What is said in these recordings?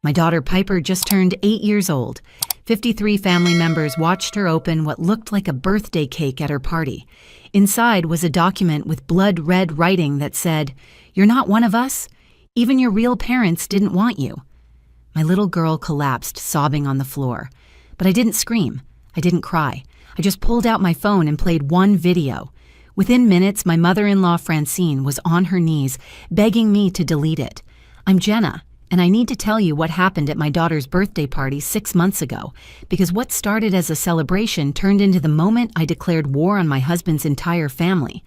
My daughter Piper just turned 8 years old. 53 family members watched her open what looked like a birthday cake at her party. Inside was a document with blood-red writing that said, "You're not one of us. Even your real parents didn't want you." My little girl collapsed, sobbing on the floor. But I didn't scream. I didn't cry. I just pulled out my phone and played one video. Within minutes, my mother-in-law Francine was on her knees, begging me to delete it. "I'm Jenna, and I need to tell you what happened at my daughter's birthday party 6 months ago, because what started as a celebration turned into the moment I declared war on my husband's entire family.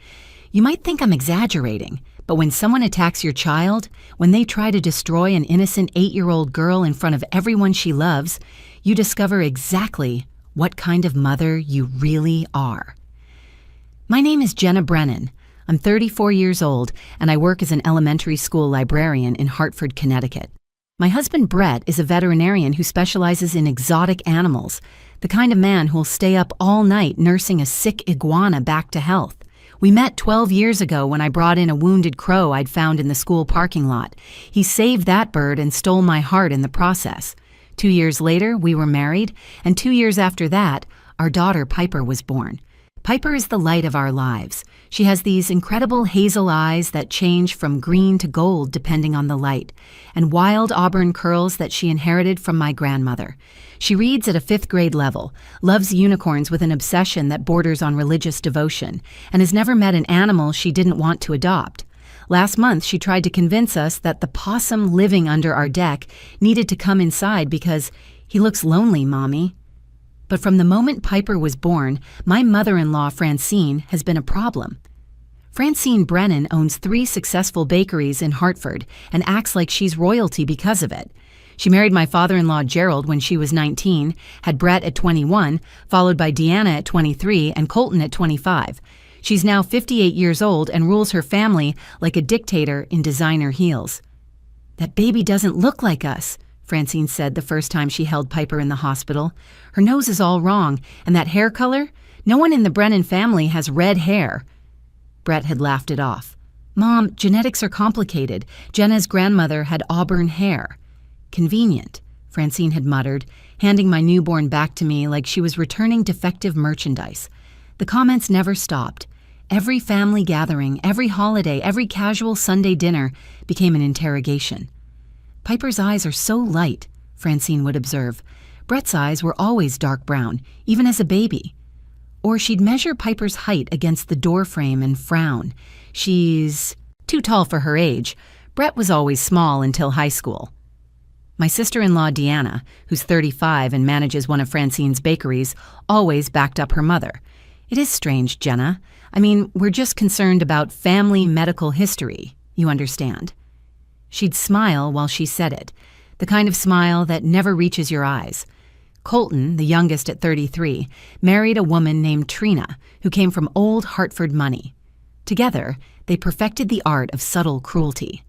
You might think I'm exaggerating, but when someone attacks your child, when they try to destroy an innocent 8-year-old girl in front of everyone she loves, you discover exactly what kind of mother you really are." My name is Jenna Brennan. I'm 34 years old, and I work as an elementary school librarian in Hartford, Connecticut. My husband Brett is a veterinarian who specializes in exotic animals, the kind of man who'll stay up all night nursing a sick iguana back to health. We met 12 years ago when I brought in a wounded crow I'd found in the school parking lot. He saved that bird and stole my heart in the process. 2 years later, we were married, and 2 years after that, our daughter Piper was born. Piper is the light of our lives. She has these incredible hazel eyes that change from green to gold depending on the light, and wild auburn curls that she inherited from my grandmother. She reads at a 5th grade level, loves unicorns with an obsession that borders on religious devotion, and has never met an animal she didn't want to adopt. Last month, she tried to convince us that the possum living under our deck needed to come inside because he looks lonely, Mommy. But from the moment Piper was born, my mother-in-law, Francine, has been a problem. Francine Brennan owns 3 successful bakeries in Hartford and acts like she's royalty because of it. She married my father-in-law, Gerald, when she was 19, had Brett at 21, followed by Deanna at 23 and Colton at 25. She's now 58 years old and rules her family like a dictator in designer heels. "That baby doesn't look like us," Francine said the first time she held Piper in the hospital. "Her nose is all wrong, and that hair color? No one in the Brennan family has red hair." Brett had laughed it off. "Mom, genetics are complicated. Jenna's grandmother had auburn hair." "Convenient," Francine had muttered, handing my newborn back to me like she was returning defective merchandise. The comments never stopped. Every family gathering, every holiday, every casual Sunday dinner became an interrogation. "Piper's eyes are so light," Francine would observe. "Brett's eyes were always dark brown, even as a baby." Or she'd measure Piper's height against the doorframe and frown. "She's too tall for her age. Brett was always small until high school." My sister-in-law Deanna, who's 35 and manages one of Francine's bakeries, always backed up her mother. "It is strange, Jenna. I mean, we're just concerned about family medical history, you understand." She'd smile while she said it, the kind of smile that never reaches your eyes. Colton, the youngest at 33, married a woman named Trina, who came from old Hartford money. Together, they perfected the art of subtle cruelty.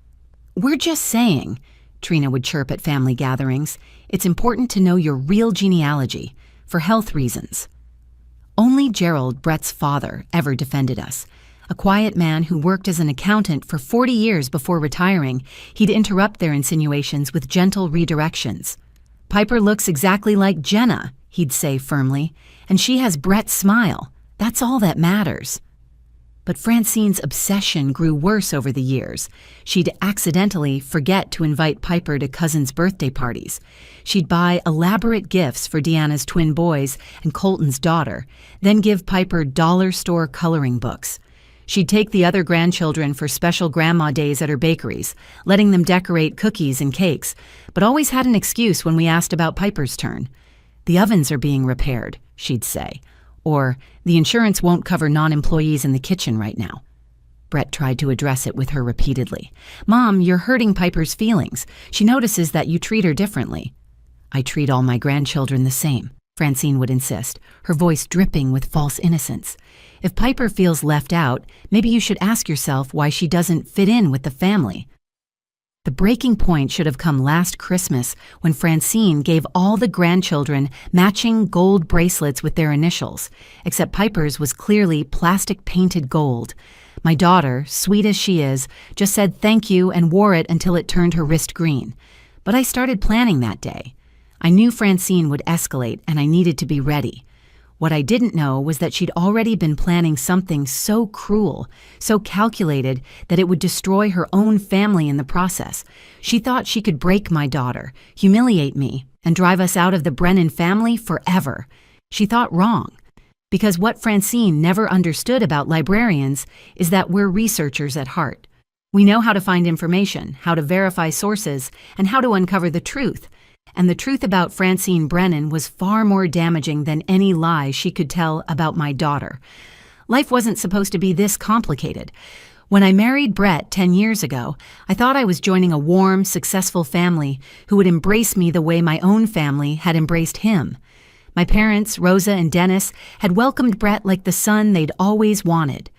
"We're just saying," Trina would chirp at family gatherings, "it's important to know your real genealogy, for health reasons." Only Gerald, Brett's father, ever defended us. A quiet man who worked as an accountant for 40 years before retiring, he'd interrupt their insinuations with gentle redirections. "Piper looks exactly like Jenna," he'd say firmly, "and she has Brett's smile. That's all that matters." But Francine's obsession grew worse over the years. She'd accidentally forget to invite Piper to cousins' birthday parties. She'd buy elaborate gifts for Deanna's twin boys and Colton's daughter, then give Piper dollar store coloring books. She'd take the other grandchildren for special grandma days at her bakeries, letting them decorate cookies and cakes, but always had an excuse when we asked about Piper's turn. "The ovens are being repaired," she'd say, or "the insurance won't cover non-employees in the kitchen right now." Brett tried to address it with her repeatedly. "Mom, you're hurting Piper's feelings. She notices that you treat her differently." "I treat all my grandchildren the same," Francine would insist, her voice dripping with false innocence. "If Piper feels left out, maybe you should ask yourself why she doesn't fit in with the family." The breaking point should have come last Christmas when Francine gave all the grandchildren matching gold bracelets with their initials, except Piper's was clearly plastic-painted gold. My daughter, sweet as she is, just said thank you and wore it until it turned her wrist green. But I started planning that day. I knew Francine would escalate and I needed to be ready. What I didn't know was that she'd already been planning something so cruel, so calculated that it would destroy her own family in the process. She thought she could break my daughter, humiliate me, and drive us out of the Brennan family forever. She thought wrong. Because what Francine never understood about librarians is that we're researchers at heart. We know how to find information, how to verify sources, and how to uncover the truth. And the truth about Francine Brennan was far more damaging than any lie she could tell about my daughter. Life wasn't supposed to be this complicated. When I married Brett 10 years ago, I thought I was joining a warm, successful family who would embrace me the way my own family had embraced him. My parents, Rosa and Dennis, had welcomed Brett like the son they'd always wanted.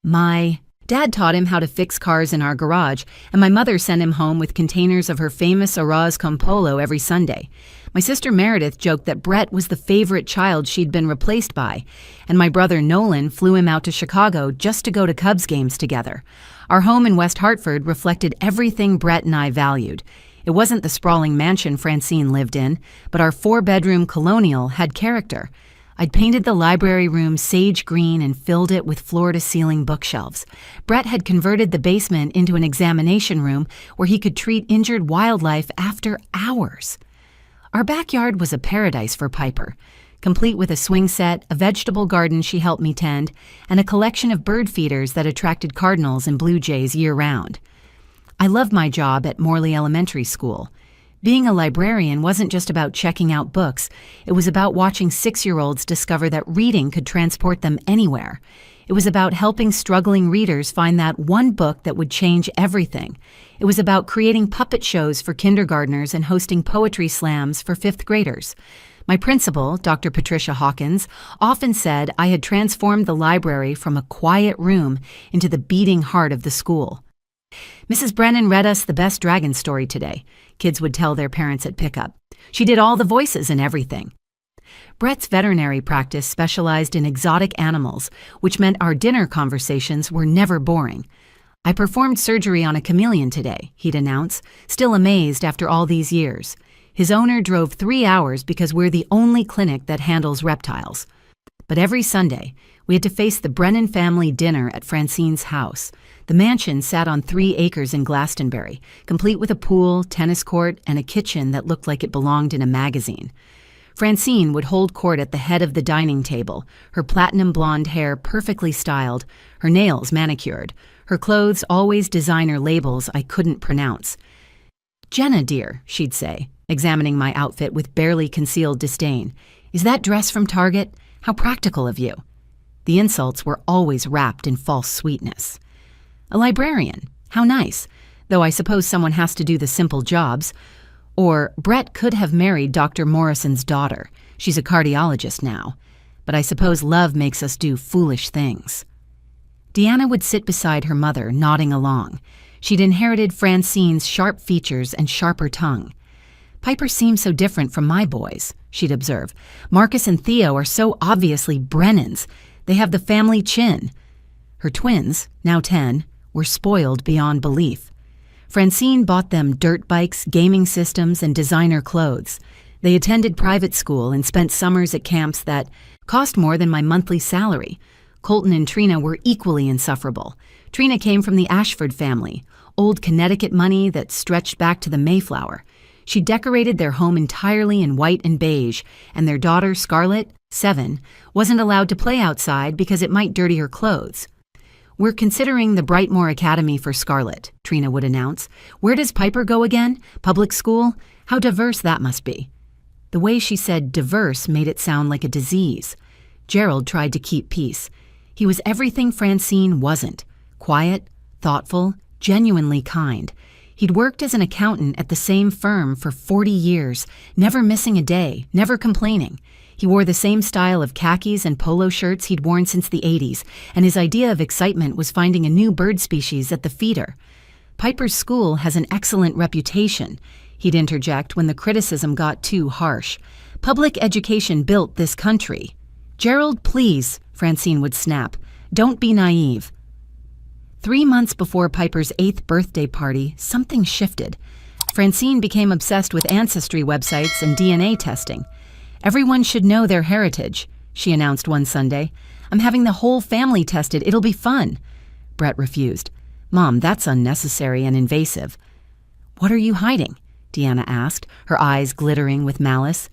My dad taught him how to fix cars in our garage, and my mother sent him home with containers of her famous arroz con pollo every Sunday. My sister Meredith joked that Brett was the favorite child she'd been replaced by, and my brother Nolan flew him out to Chicago just to go to Cubs games together. Our home in West Hartford reflected everything Brett and I valued. It wasn't the sprawling mansion Francine lived in, but our 4-bedroom colonial had character. I'd painted the library room sage green and filled it with floor-to-ceiling bookshelves. Brett had converted the basement into an examination room where he could treat injured wildlife after hours. Our backyard was a paradise for Piper, complete with a swing set, a vegetable garden she helped me tend, and a collection of bird feeders that attracted cardinals and blue jays year-round. I loved my job at Morley Elementary School. Being a librarian wasn't just about checking out books. It was about watching 6-year-olds discover that reading could transport them anywhere. It was about helping struggling readers find that one book that would change everything. It was about creating puppet shows for kindergartners and hosting poetry slams for 5th graders. My principal, Dr. Patricia Hawkins, often said I had transformed the library from a quiet room into the beating heart of the school. Mrs. Brennan read us the best dragon story today, kids would tell their parents at pickup. She did all the voices and everything. Brett's veterinary practice specialized in exotic animals, which meant our dinner conversations were never boring. I performed surgery on a chameleon today, he'd announce, still amazed after all these years. His owner drove 3 hours because we're the only clinic that handles reptiles. But every Sunday, we had to face the Brennan family dinner at Francine's house. The mansion sat on 3 acres in Glastonbury, complete with a pool, tennis court, and a kitchen that looked like it belonged in a magazine. Francine would hold court at the head of the dining table, her platinum blonde hair perfectly styled, her nails manicured, her clothes always designer labels I couldn't pronounce. "Jenna, dear," she'd say, examining my outfit with barely concealed disdain. "Is that dress from Target? How practical of you." The insults were always wrapped in false sweetness. A librarian, how nice, though I suppose someone has to do the simple jobs. Or Brett could have married Dr. Morrison's daughter. She's a cardiologist now. But I suppose love makes us do foolish things. Deanna would sit beside her mother, nodding along. She'd inherited Francine's sharp features and sharper tongue. "Piper seems so different from my boys," she'd observe. "Marcus and Theo are so obviously Brennans. They have the family chin." Her twins, now 10, were spoiled beyond belief. Francine bought them dirt bikes, gaming systems, and designer clothes. They attended private school and spent summers at camps that cost more than my monthly salary. Colton and Trina were equally insufferable. Trina came from the Ashford family, old Connecticut money that stretched back to the Mayflower. She decorated their home entirely in white and beige, and their daughter, Scarlett, 7, wasn't allowed to play outside because it might dirty her clothes. "We're considering the Brightmoor Academy for Scarlett," Trina would announce. "Where does Piper go again? Public school? How diverse that must be." The way she said diverse made it sound like a disease. Gerald tried to keep peace. He was everything Francine wasn't. Quiet, thoughtful, genuinely kind. He'd worked as an accountant at the same firm for 40 years, never missing a day, never complaining. He wore the same style of khakis and polo shirts he'd worn since the 80s, and his idea of excitement was finding a new bird species at the feeder. "Piper's school has an excellent reputation," he'd interject when the criticism got too harsh. "Public education built this country." "Gerald, please," Francine would snap. "Don't be naive." 3 months before Piper's 8th birthday party, something shifted. Francine became obsessed with ancestry websites and DNA testing. "Everyone should know their heritage," she announced one Sunday. "I'm having the whole family tested. It'll be fun." Brett refused. "Mom, that's unnecessary and invasive." "What are you hiding?" Deanna asked, her eyes glittering with malice.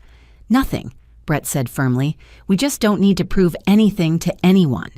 "Nothing," Brett said firmly. "We just don't need to prove anything to anyone."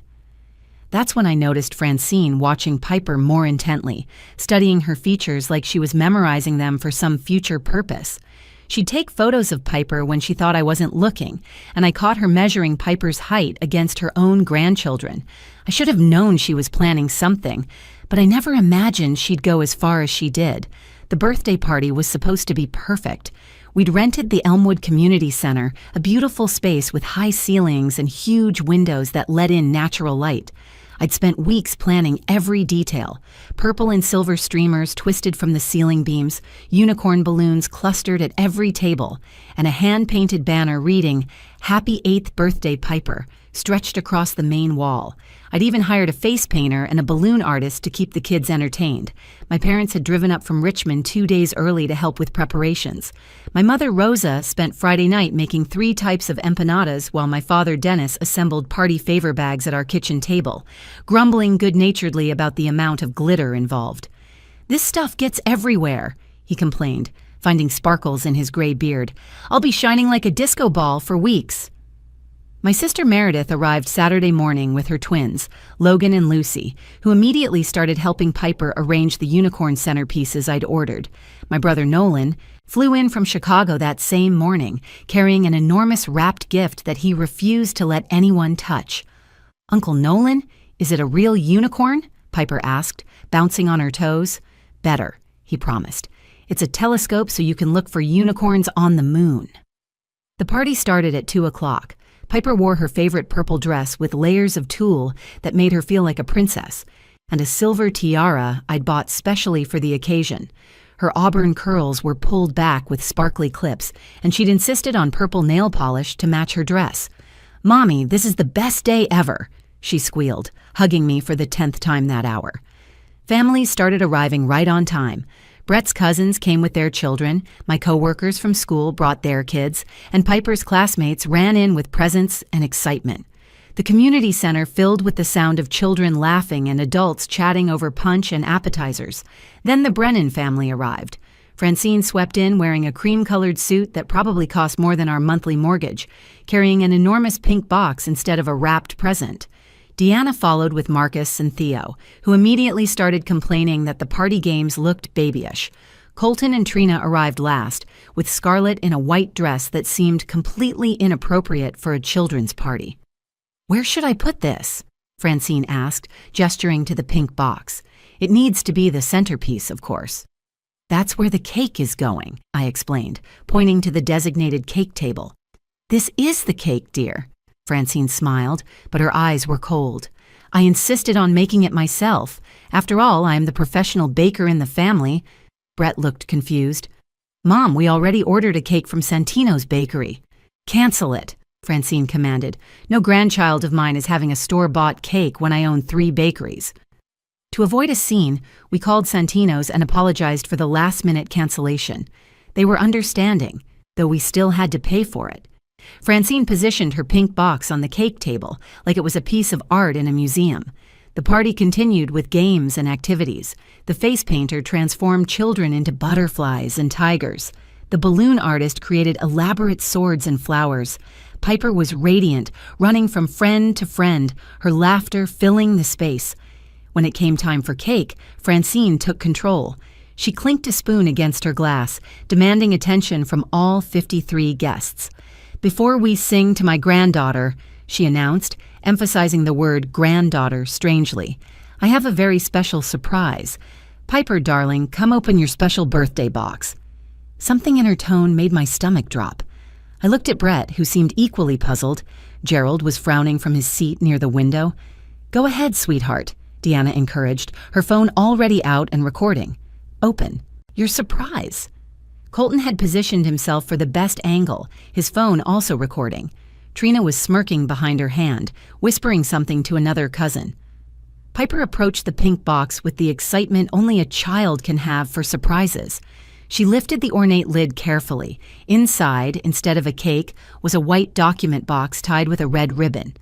That's when I noticed Francine watching Piper more intently, studying her features like she was memorizing them for some future purpose. She'd take photos of Piper when she thought I wasn't looking, and I caught her measuring Piper's height against her own grandchildren. I should have known she was planning something, but I never imagined she'd go as far as she did. The birthday party was supposed to be perfect. We'd rented the Elmwood Community Center, a beautiful space with high ceilings and huge windows that let in natural light. I'd spent weeks planning every detail. Purple and silver streamers twisted from the ceiling beams, unicorn balloons clustered at every table, and a hand-painted banner reading, "Happy 8th Birthday Piper," stretched across the main wall. I'd even hired a face painter and a balloon artist to keep the kids entertained. My parents had driven up from Richmond 2 days early to help with preparations. My mother, Rosa, spent Friday night making 3 types of empanadas while my father, Dennis, assembled party favor bags at our kitchen table, grumbling good-naturedly about the amount of glitter involved. "This stuff gets everywhere," he complained, finding sparkles in his gray beard. "I'll be shining like a disco ball for weeks." My sister Meredith arrived Saturday morning with her twins, Logan and Lucy, who immediately started helping Piper arrange the unicorn centerpieces I'd ordered. My brother Nolan flew in from Chicago that same morning, carrying an enormous wrapped gift that he refused to let anyone touch. "Uncle Nolan, is it a real unicorn?" Piper asked, bouncing on her toes. "Better," he promised. "It's a telescope so you can look for unicorns on the moon." The party started at 2 o'clock. Piper wore her favorite purple dress with layers of tulle that made her feel like a princess, and a silver tiara I'd bought specially for the occasion. Her auburn curls were pulled back with sparkly clips, and she'd insisted on purple nail polish to match her dress. "Mommy, this is the best day ever," she squealed, hugging me for the 10th time that hour. Families started arriving right on time. Brett's cousins came with their children, my coworkers from school brought their kids, and Piper's classmates ran in with presents and excitement. The community center filled with the sound of children laughing and adults chatting over punch and appetizers. Then the Brennan family arrived. Francine swept in wearing a cream-colored suit that probably cost more than our monthly mortgage, carrying an enormous pink box instead of a wrapped present. Deanna followed with Marcus and Theo, who immediately started complaining that the party games looked babyish. Colton and Trina arrived last, with Scarlett in a white dress that seemed completely inappropriate for a children's party. "Where should I put this?" Francine asked, gesturing to the pink box. "It needs to be the centerpiece, of course." "That's where the cake is going," I explained, pointing to the designated cake table. "This is the cake, dear." Francine smiled, but her eyes were cold. "I insisted on making it myself. After all, I am the professional baker in the family." Brett looked confused. "Mom, we already ordered a cake from Santino's bakery." "Cancel it," Francine commanded. "No grandchild of mine is having a store-bought cake when I own 3 bakeries." To avoid a scene, we called Santino's and apologized for the last-minute cancellation. They were understanding, though we still had to pay for it. Francine positioned her pink box on the cake table like it was a piece of art in a museum. The party continued with games and activities. The face painter transformed children into butterflies and tigers. The balloon artist created elaborate swords and flowers. Piper was radiant, running from friend to friend, her laughter filling the space. When it came time for cake, Francine took control. She clinked a spoon against her glass, demanding attention from all 53 guests. "Before we sing to my granddaughter," she announced, emphasizing the word granddaughter strangely, "I have a very special surprise. Piper, darling, come open your special birthday box." Something in her tone made my stomach drop. I looked at Brett, who seemed equally puzzled. Gerald was frowning from his seat near the window. "Go ahead, sweetheart," Deanna encouraged, her phone already out and recording. "Open your surprise." Colton had positioned himself for the best angle, his phone also recording. Trina was smirking behind her hand, whispering something to another cousin. Piper approached the pink box with the excitement only a child can have for surprises. She lifted the ornate lid carefully. Inside, instead of a cake, was a white document box tied with a red ribbon.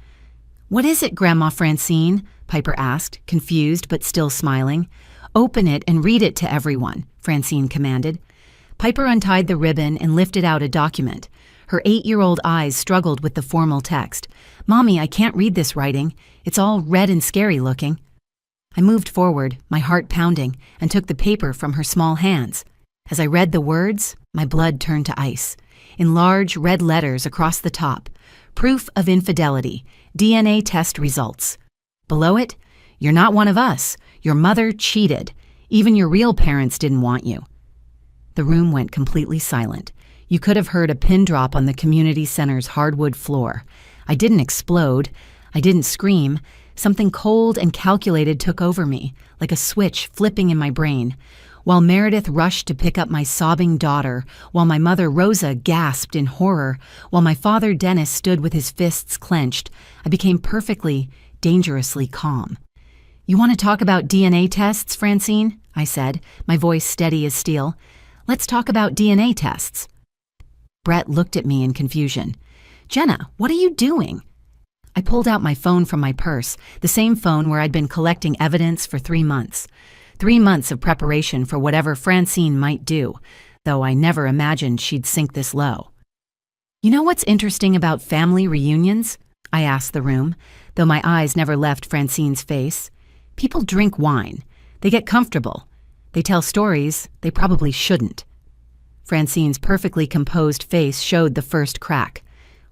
"What is it, Grandma Francine?" Piper asked, confused but still smiling. "Open it and read it to everyone," Francine commanded. Piper untied the ribbon and lifted out a document. Her 8-year-old eyes struggled with the formal text. "Mommy, I can't read this writing. It's all red and scary looking." I moved forward, my heart pounding, and took the paper from her small hands. As I read the words, my blood turned to ice. In large red letters across the top, "Proof of infidelity, DNA test results." Below it, "You're not one of us. Your mother cheated. Even your real parents didn't want you." The room went completely silent. You could have heard a pin drop on the community center's hardwood floor. I didn't explode. I didn't scream. Something cold and calculated took over me, like a switch flipping in my brain. While Meredith rushed to pick up my sobbing daughter, while my mother Rosa gasped in horror, while my father Dennis stood with his fists clenched, I became perfectly, dangerously calm. "You want to talk about DNA tests, Francine?" I said, my voice steady as steel. "Let's talk about DNA tests." Brett looked at me in confusion. "Jenna, what are you doing?" I pulled out my phone from my purse, the same phone where I'd been collecting evidence for 3 months. 3 months of preparation for whatever Francine might do, though I never imagined she'd sink this low. "You know what's interesting about family reunions?" I asked the room, though my eyes never left Francine's face. "People drink wine. They get comfortable. They tell stories they probably shouldn't." Francine's perfectly composed face showed the first crack.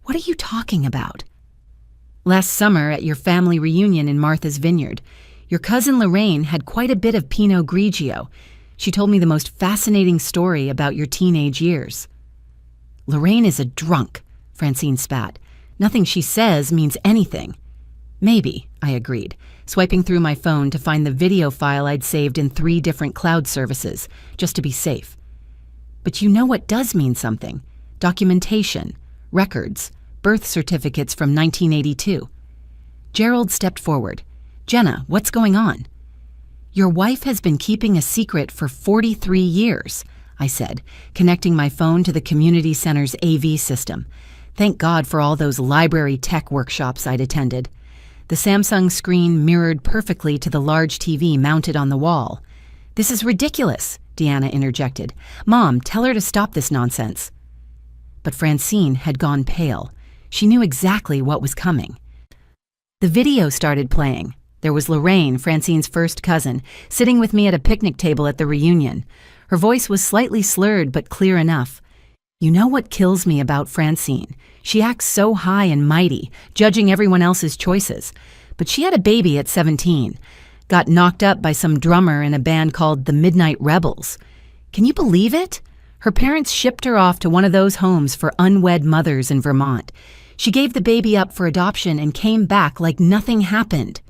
"What are you talking about?" "Last summer at your family reunion in Martha's Vineyard, your cousin Lorraine had quite a bit of Pinot Grigio. She told me the most fascinating story about your teenage years." "Lorraine is a drunk," Francine spat. "Nothing she says means anything." "Maybe," I agreed, swiping through my phone to find the video file I'd saved in 3 different cloud services, just to be safe. "But you know what does mean something. Documentation, records, birth certificates from 1982. Gerald stepped forward. "Jenna, what's going on?" "Your wife has been keeping a secret for 43 years, I said, connecting my phone to the community center's AV system. Thank God for all those library tech workshops I'd attended. The Samsung screen mirrored perfectly to the large TV mounted on the wall. "This is ridiculous," Deanna interjected. "Mom, tell her to stop this nonsense." But Francine had gone pale. She knew exactly what was coming. The video started playing. There was Lorraine, Francine's first cousin, sitting with me at a picnic table at the reunion. Her voice was slightly slurred but clear enough. "You know what kills me about Francine? She acts so high and mighty, judging everyone else's choices. But she had a baby at 17. Got knocked up by some drummer in a band called the Midnight Rebels. Can you believe it? Her parents shipped her off to one of those homes for unwed mothers in Vermont. She gave the baby up for adoption and came back like nothing happened."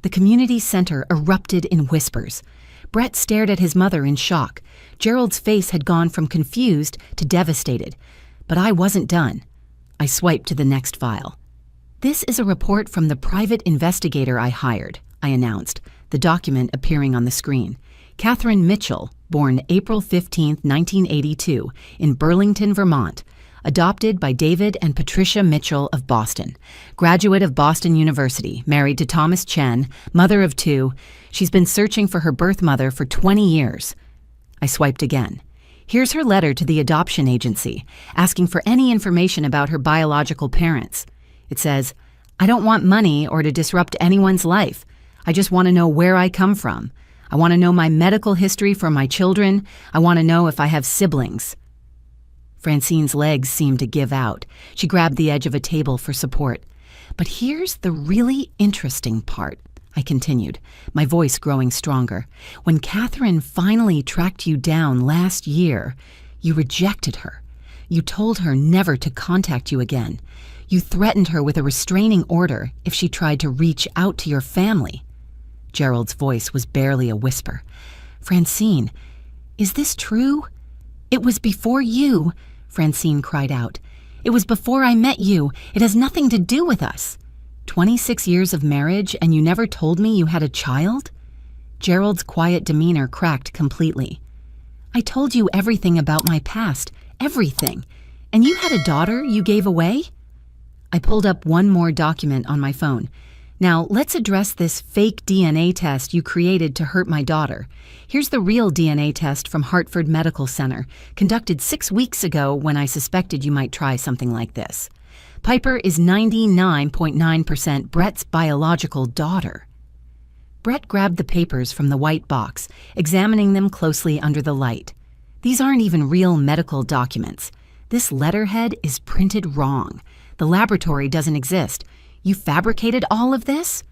The community center erupted in whispers. Brett stared at his mother in shock. Gerald's face had gone from confused to devastated. But I wasn't done. I swiped to the next file. "This is a report from the private investigator I hired," I announced, the document appearing on the screen. "Catherine Mitchell, born April 15, 1982, in Burlington, Vermont. Adopted by David and Patricia Mitchell of Boston. Graduate of Boston University, married to Thomas Chen, mother of 2. She's been searching for her birth mother for 20 years. I swiped again. Here's her letter to the adoption agency, asking for any information about her biological parents. It says, "I don't want money or to disrupt anyone's life. I just want to know where I come from. I want to know my medical history for my children. I want to know if I have siblings." Francine's legs seemed to give out. She grabbed the edge of a table for support. "But here's the really interesting part," I continued, my voice growing stronger. "When Catherine finally tracked you down last year, you rejected her. You told her never to contact you again. You threatened her with a restraining order if she tried to reach out to your family." Gerald's voice was barely a whisper. "Francine, is this true?" "It was before you," Francine cried out. "It was before I met you. It has nothing to do with us. 26 years of marriage and you never told me you had a child?" Gerald's quiet demeanor cracked completely. I told you everything about my past, everything. And you had a daughter you gave away? I pulled up one more document on my phone. Now, let's address this fake DNA test you created to hurt my daughter. Here's the real DNA test from Hartford Medical Center, conducted 6 weeks ago when I suspected you might try something like this. Piper is 99.9% Brett's biological daughter. Brett grabbed the papers from the white box, examining them closely under the light. These aren't even real medical documents. This letterhead is printed wrong. The laboratory doesn't exist. You fabricated all of this?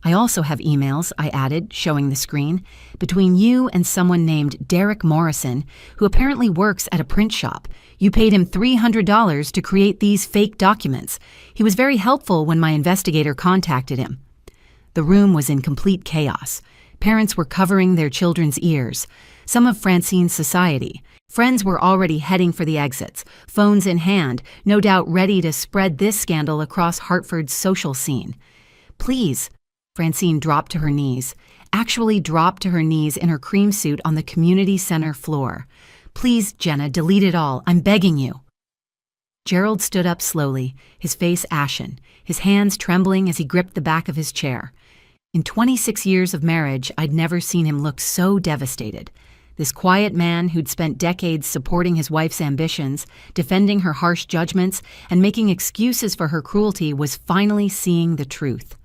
I also have emails, I added, showing the screen, between you and someone named Derek Morrison, who apparently works at a print shop. You paid him $300 to create these fake documents. He was very helpful when my investigator contacted him. The room was in complete chaos. Parents were covering their children's ears. Some of Francine's society. Friends were already heading for the exits, phones in hand, no doubt ready to spread this scandal across Hartford's social scene. Please, Francine dropped to her knees, actually dropped to her knees in her cream suit on the community center floor. Please, Jenna, delete it all. I'm begging you. Gerald stood up slowly, his face ashen, his hands trembling as he gripped the back of his chair. In 26 years of marriage, I'd never seen him look so devastated. This quiet man who'd spent decades supporting his wife's ambitions, defending her harsh judgments, and making excuses for her cruelty was finally seeing the truth.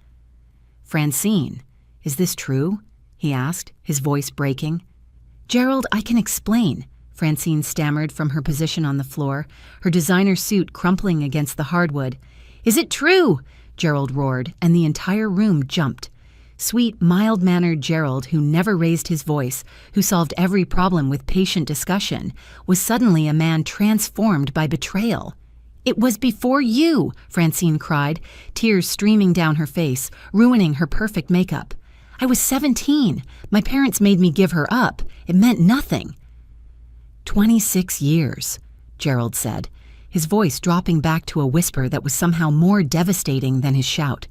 Francine, is this true? He asked, his voice breaking. Gerald, I can explain, Francine stammered from her position on the floor, her designer suit crumpling against the hardwood. Is it true? Gerald roared, and the entire room jumped. Sweet, mild-mannered Gerald, who never raised his voice, who solved every problem with patient discussion, was suddenly a man transformed by betrayal. It was before you, Francine cried, tears streaming down her face, ruining her perfect makeup. I was 17. My parents made me give her up. It meant nothing. 26 years, Gerald said, his voice dropping back to a whisper that was somehow more devastating than his shout.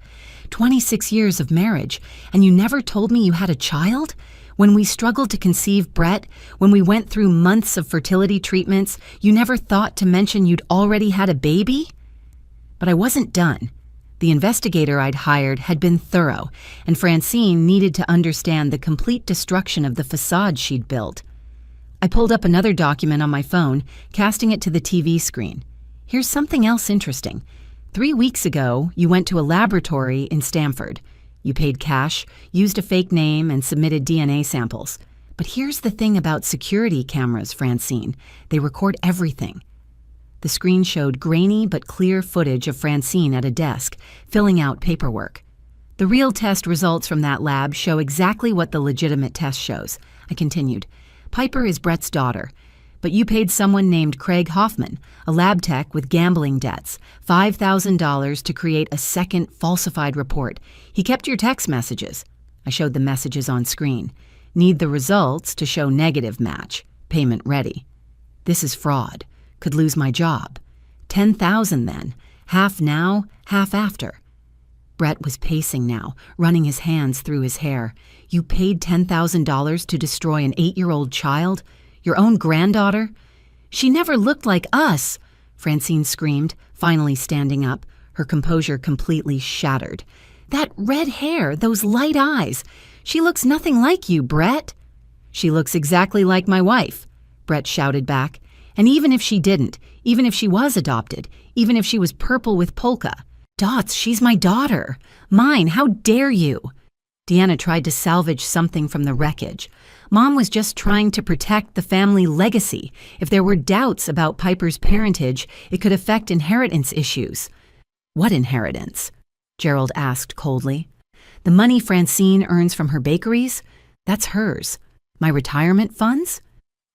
26 years of marriage, and you never told me you had a child? When we struggled to conceive Brett, when we went through months of fertility treatments, you never thought to mention you'd already had a baby? But I wasn't done. The investigator I'd hired had been thorough, and Francine needed to understand the complete destruction of the facade she'd built. I pulled up another document on my phone, casting it to the TV screen. Here's something else interesting. 3 weeks ago, you went to a laboratory in Stamford. You paid cash, used a fake name, and submitted DNA samples. But here's the thing about security cameras, Francine. They record everything. The screen showed grainy but clear footage of Francine at a desk, filling out paperwork. The real test results from that lab show exactly what the legitimate test shows. I continued. Piper is Brett's daughter. But you paid someone named Craig Hoffman, a lab tech with gambling debts, $5,000 to create a second falsified report. He kept your text messages. I showed the messages on screen. Need the results to show negative match. Payment ready. This is fraud. Could lose my job. $10,000 then. Half now, half after. Brett was pacing now, running his hands through his hair. You paid $10,000 to destroy an 8-year-old child? Your own granddaughter? She never looked like us, Francine screamed, finally standing up, her composure completely shattered. That red hair, those light eyes. She looks nothing like you, Brett. She looks exactly like my wife, Brett shouted back. And even if she didn't, even if she was adopted, even if she was purple with polka, Dots, she's my daughter. Mine, how dare you? Deanna tried to salvage something from the wreckage. Mom was just trying to protect the family legacy. If there were doubts about Piper's parentage, it could affect inheritance issues. What inheritance? Gerald asked coldly. The money Francine earns from her bakeries? That's hers. My retirement funds?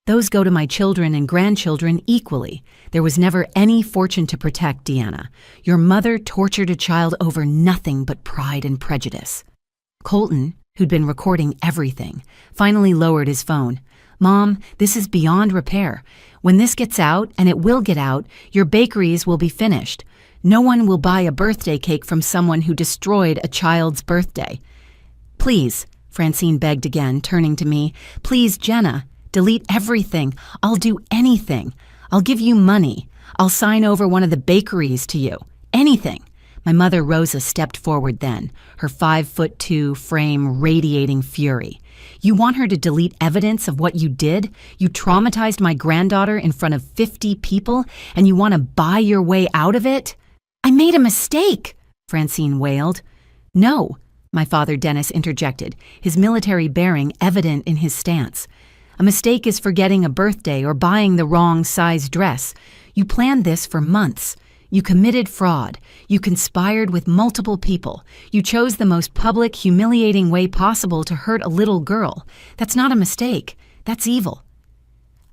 Those go to my children and grandchildren equally. There was never any fortune to protect, Deanna. Your mother tortured a child over nothing but pride and prejudice. Colton, who'd been recording everything, finally lowered his phone. Mom, this is beyond repair. When this gets out, and it will get out, your bakeries will be finished. No one will buy a birthday cake from someone who destroyed a child's birthday. Please, Francine begged again, turning to me. Please, Jenna, Delete everything. I'll do anything. I'll give you money. I'll sign over one of the bakeries to you. Anything." My mother Rosa stepped forward then, her 5'2" frame radiating fury. "You want her to delete evidence of what you did? You traumatized my granddaughter in front of 50 people, and you want to buy your way out of it?" "I made a mistake," Francine wailed. "No," my father Dennis interjected, his military bearing evident in his stance. "A mistake is forgetting a birthday or buying the wrong size dress. You planned this for months. You committed fraud. You conspired with multiple people. You chose the most public, humiliating way possible to hurt a little girl. That's not a mistake. That's evil."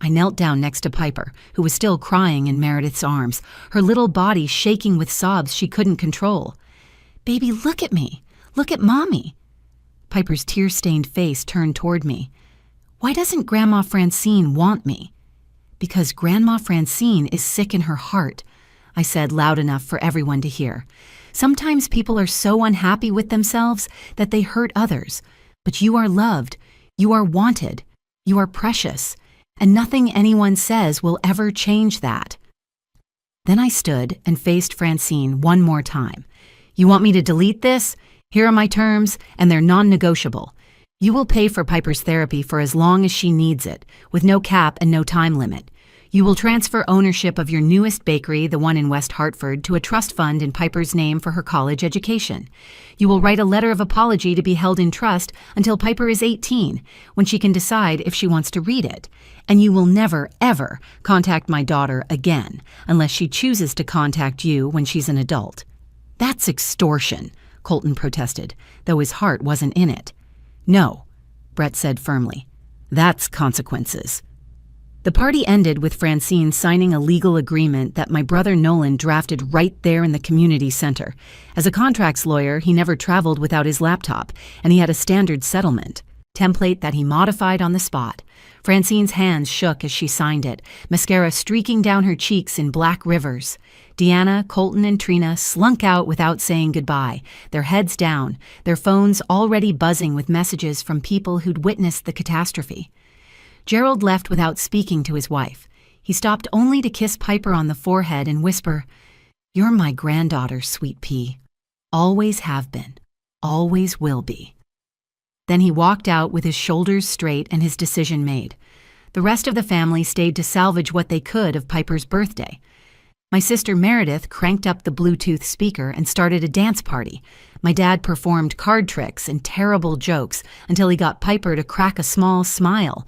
I knelt down next to Piper, who was still crying in Meredith's arms, her little body shaking with sobs she couldn't control. "Baby, look at me. Look at Mommy." Piper's tear-stained face turned toward me. "Why doesn't Grandma Francine want me?" "Because Grandma Francine is sick in her heart," I said loud enough for everyone to hear. "Sometimes people are so unhappy with themselves that they hurt others. But you are loved, you are wanted, you are precious, and nothing anyone says will ever change that." Then I stood and faced Francine one more time. "You want me to delete this? Here are my terms, and they're non-negotiable. You will pay for Piper's therapy for as long as she needs it, with no cap and no time limit. You will transfer ownership of your newest bakery, the one in West Hartford, to a trust fund in Piper's name for her college education. You will write a letter of apology to be held in trust until Piper is 18, when she can decide if she wants to read it. And you will never, ever contact my daughter again, unless she chooses to contact you when she's an adult." "That's extortion," Colton protested, though his heart wasn't in it. "No," Brett said firmly. "That's consequences." The party ended with Francine signing a legal agreement that my brother Nolan drafted right there in the community center. As a contracts lawyer, he never traveled without his laptop, and he had a standard settlement template that he modified on the spot. Francine's hands shook as she signed it, mascara streaking down her cheeks in black rivers. Deanna, Colton, and Trina slunk out without saying goodbye, their heads down, their phones already buzzing with messages from people who'd witnessed the catastrophe. Gerald left without speaking to his wife. He stopped only to kiss Piper on the forehead and whisper, "You're my granddaughter, sweet pea. Always have been. Always will be." Then he walked out with his shoulders straight and his decision made. The rest of the family stayed to salvage what they could of Piper's birthday. My sister Meredith cranked up the Bluetooth speaker and started a dance party. My dad performed card tricks and terrible jokes until he got Piper to crack a small smile.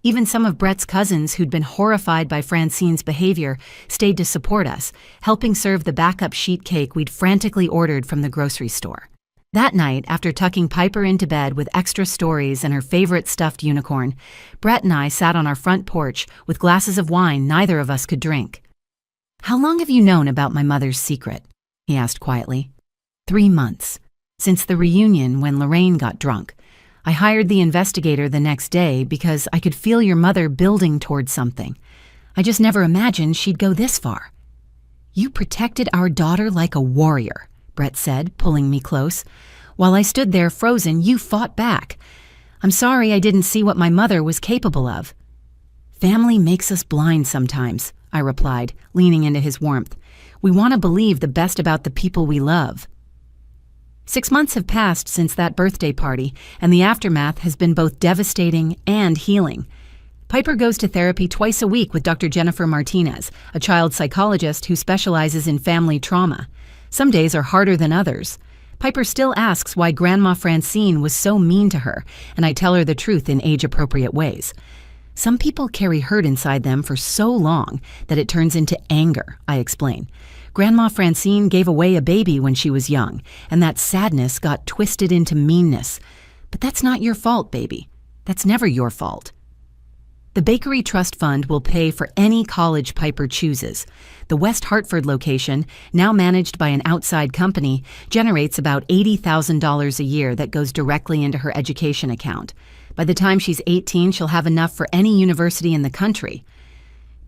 Even some of Brett's cousins who'd been horrified by Francine's behavior stayed to support us, helping serve the backup sheet cake we'd frantically ordered from the grocery store. That night, after tucking Piper into bed with extra stories and her favorite stuffed unicorn, Brett and I sat on our front porch with glasses of wine neither of us could drink. "How long have you known about my mother's secret?" he asked quietly. 3 months. Since the reunion when Lorraine got drunk. I hired the investigator the next day because I could feel your mother building towards something. I just never imagined she'd go this far." "You protected our daughter like a warrior," Brett said, pulling me close. "While I stood there frozen, you fought back. I'm sorry I didn't see what my mother was capable of." "Family makes us blind sometimes," I replied, leaning into his warmth. "We want to believe the best about the people we love." 6 months have passed since that birthday party, and the aftermath has been both devastating and healing. Piper goes to therapy twice a week with Dr. Jennifer Martinez, a child psychologist who specializes in family trauma. Some days are harder than others. Piper still asks why Grandma Francine was so mean to her, and I tell her the truth in age-appropriate ways. Some people carry hurt inside them for so long that it turns into anger, I explain. Grandma Francine gave away a baby when she was young, and that sadness got twisted into meanness. But that's not your fault, baby. That's never your fault. The Bakery Trust Fund will pay for any college Piper chooses. The West Hartford location, now managed by an outside company, generates about $80,000 a year that goes directly into her education account. By the time she's 18, she'll have enough for any university in the country.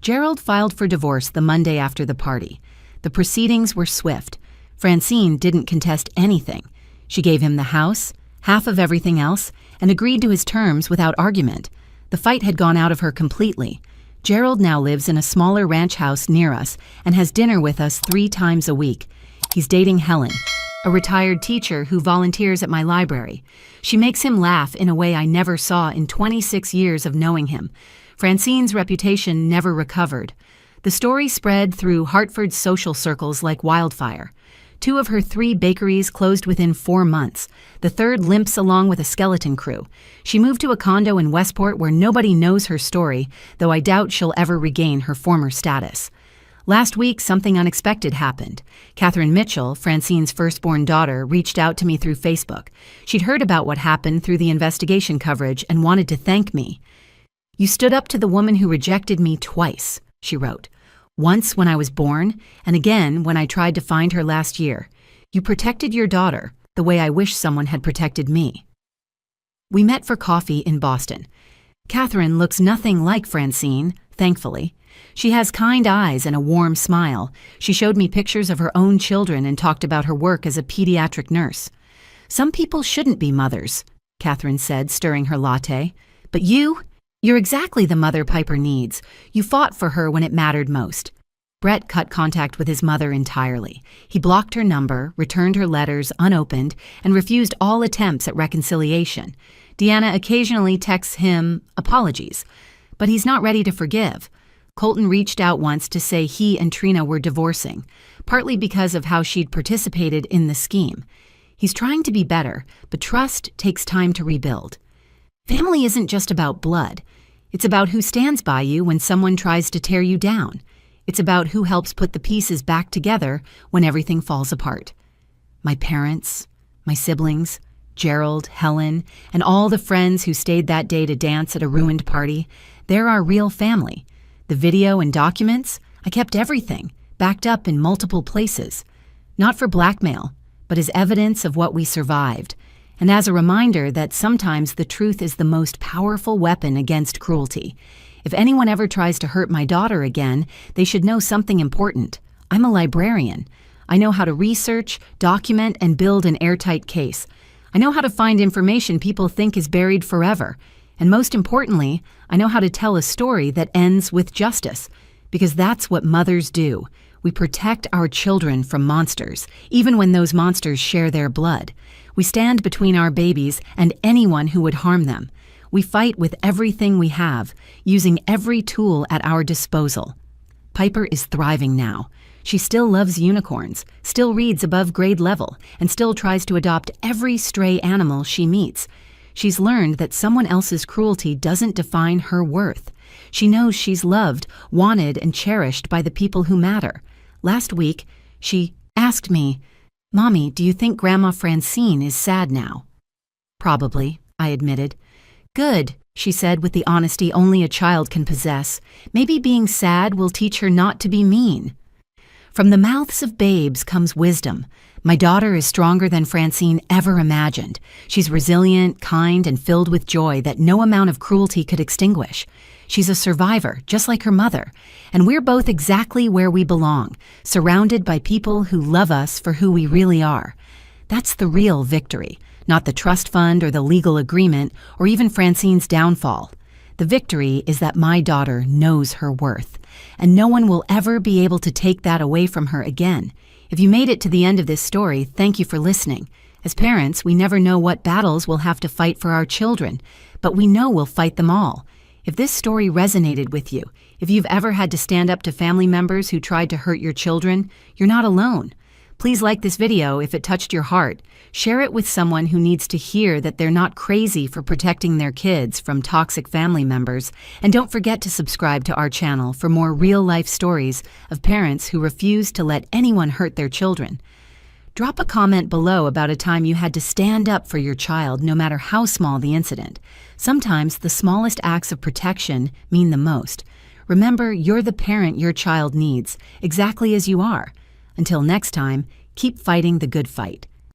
Gerald filed for divorce the Monday after the party. The proceedings were swift. Francine didn't contest anything. She gave him the house, half of everything else, and agreed to his terms without argument. The fight had gone out of her completely. Gerald now lives in a smaller ranch house near us and has dinner with us 3 times a week. He's dating Helen, a retired teacher who volunteers at my library. She makes him laugh in a way I never saw in 26 years of knowing him. Francine's reputation never recovered. The story spread through Hartford's social circles like wildfire. 2 of her 3 bakeries closed within 4 months. The third limps along with a skeleton crew. She moved to a condo in Westport where nobody knows her story, though I doubt she'll ever regain her former status. Last week, something unexpected happened. Catherine Mitchell, Francine's firstborn daughter, reached out to me through Facebook. She'd heard about what happened through the investigation coverage and wanted to thank me. "You stood up to the woman who rejected me twice," she wrote. "Once when I was born, and again when I tried to find her last year. You protected your daughter the way I wish someone had protected me." We met for coffee in Boston. Catherine looks nothing like Francine, thankfully. She has kind eyes and a warm smile. She showed me pictures of her own children and talked about her work as a pediatric nurse. "Some people shouldn't be mothers," Catherine said, stirring her latte. "But you're exactly the mother Piper needs. You fought for her when it mattered most." Brett cut contact with his mother entirely. He blocked her number, returned her letters unopened, and refused all attempts at reconciliation. Deanna occasionally texts him apologies, but he's not ready to forgive. Colton reached out once to say he and Trina were divorcing, partly because of how she'd participated in the scheme. He's trying to be better, but trust takes time to rebuild. Family isn't just about blood. It's about who stands by you when someone tries to tear you down. It's about who helps put the pieces back together when everything falls apart. My parents, my siblings, Gerald, Helen, and all the friends who stayed that day to dance at a ruined party, they're our real family. The video and documents, I kept everything, backed up in multiple places. Not for blackmail, but as evidence of what we survived, and as a reminder that sometimes the truth is the most powerful weapon against cruelty. If anyone ever tries to hurt my daughter again, they should know something important. I'm a librarian. I know how to research, document, and build an airtight case. I know how to find information people think is buried forever. And most importantly, I know how to tell a story that ends with justice, because that's what mothers do. We protect our children from monsters, even when those monsters share their blood. We stand between our babies and anyone who would harm them. We fight with everything we have, using every tool at our disposal. Piper is thriving now. She still loves unicorns, still reads above grade level, and still tries to adopt every stray animal she meets. She's learned that someone else's cruelty doesn't define her worth. She knows she's loved, wanted, and cherished by the people who matter. Last week, she asked me, "Mommy, do you think Grandma Francine is sad now?" "Probably," I admitted. "Good," she said with the honesty only a child can possess. "Maybe being sad will teach her not to be mean." From the mouths of babes comes wisdom. My daughter is stronger than Francine ever imagined. She's resilient, kind, and filled with joy that no amount of cruelty could extinguish. She's a survivor, just like her mother. And we're both exactly where we belong, surrounded by people who love us for who we really are. That's the real victory, not the trust fund or the legal agreement, or even Francine's downfall. The victory is that my daughter knows her worth, and no one will ever be able to take that away from her again. If you made it to the end of this story, thank you for listening. As parents, we never know what battles we'll have to fight for our children, but we know we'll fight them all. If this story resonated with you, if you've ever had to stand up to family members who tried to hurt your children, you're not alone. Please like this video if it touched your heart. Share it with someone who needs to hear that they're not crazy for protecting their kids from toxic family members. And don't forget to subscribe to our channel for more real-life stories of parents who refuse to let anyone hurt their children. Drop a comment below about a time you had to stand up for your child, no matter how small the incident. Sometimes the smallest acts of protection mean the most. Remember, you're the parent your child needs, exactly as you are. Until next time, keep fighting the good fight.